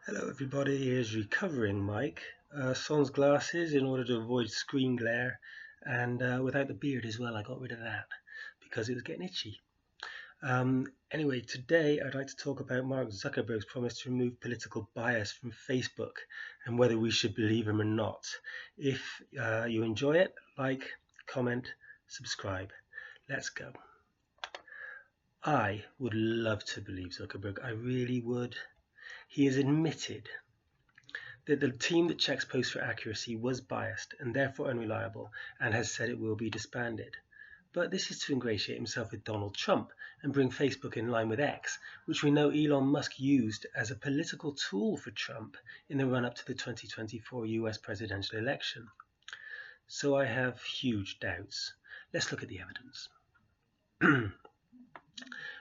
Hello everybody, here's recovering Mike. Sans glasses in order to avoid screen glare, and without the beard as well. I got rid of that because it was getting itchy. Anyway, today I'd like to talk about Mark Zuckerberg's promise to remove political bias from Facebook and whether we should believe him or not. If you enjoy it, like, comment, subscribe. Let's go. I would love to believe Zuckerberg. I really would. He has admitted that the team that checks posts for accuracy was biased and therefore unreliable, and has said it will be disbanded. But this is to ingratiate himself with Donald Trump and bring Facebook in line with X, which we know Elon Musk used as a political tool for Trump in the run-up to the 2024 US presidential election. So I have huge doubts. Let's look at the evidence.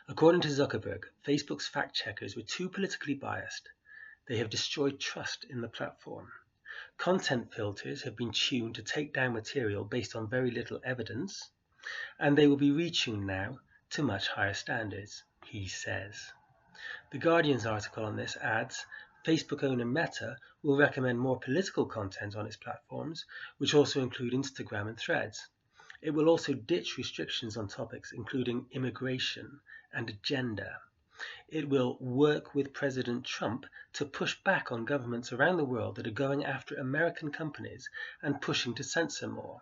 According to Zuckerberg, Facebook's fact-checkers were too politically biased. They have destroyed trust in the platform. Content filters have been tuned to take down material based on very little evidence, and they will be retuned now to much higher standards, he says. The Guardian's article on this adds, Facebook owner Meta will recommend more political content on its platforms, which also include Instagram and Threads. It will also ditch restrictions on topics including immigration and gender. It will work with President Trump to push back on governments around the world that are going after American companies and pushing to censor more.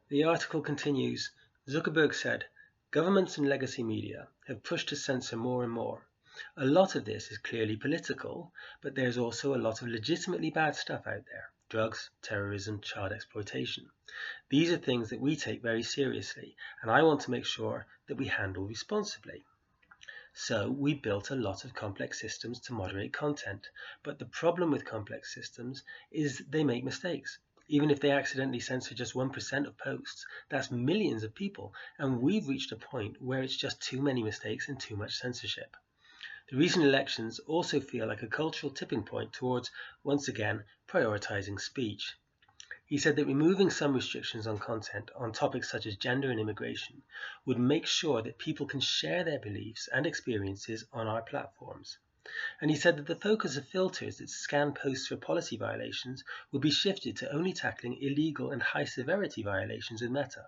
The article continues, Zuckerberg said, governments and legacy media have pushed to censor more and more. A lot of this is clearly political, but there's also a lot of legitimately bad stuff out there. Drugs, terrorism, child exploitation. These are things that we take very seriously, and I want to make sure that we handle responsibly. So we built a lot of complex systems to moderate content, but the problem with complex systems is they make mistakes. Even if they accidentally censor just 1% of posts, that's millions of people, and we've reached a point where it's just too many mistakes and too much censorship. The recent elections also feel like a cultural tipping point towards, once again, prioritizing speech. He said that removing some restrictions on content on topics such as gender and immigration would make sure that people can share their beliefs and experiences on our platforms. And he said that the focus of filters that scan posts for policy violations would be shifted to only tackling illegal and high severity violations with Meta,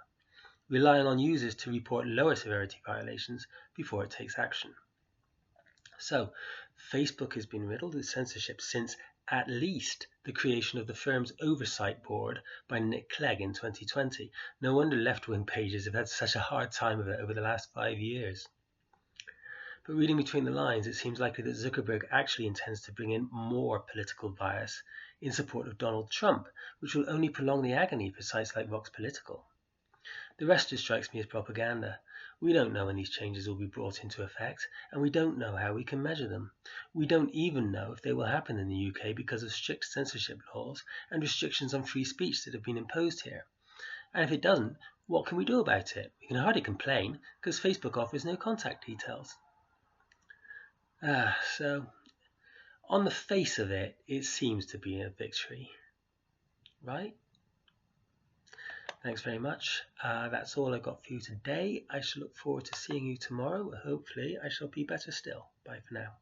relying on users to report lower severity violations before it takes action. So, Facebook has been riddled with censorship since at least the creation of the firm's oversight board by Nick Clegg in 2020. No wonder left-wing pages have had such a hard time of it over the last 5 years. But reading between the lines, it seems likely that Zuckerberg actually intends to bring in more political bias in support of Donald Trump, which will only prolong the agony for sites like Vox Political. The rest just strikes me as propaganda. We don't know when these changes will be brought into effect, and we don't know how we can measure them. We don't even know if they will happen in the UK because of strict censorship laws and restrictions on free speech that have been imposed here. And if it doesn't, what can we do about it? We can hardly complain because Facebook offers no contact details. So on the face of it, it seems to be a victory, right? Thanks very much. That's all I've got for you today. I shall look forward to seeing you tomorrow. Hopefully, I shall be better still. Bye for now.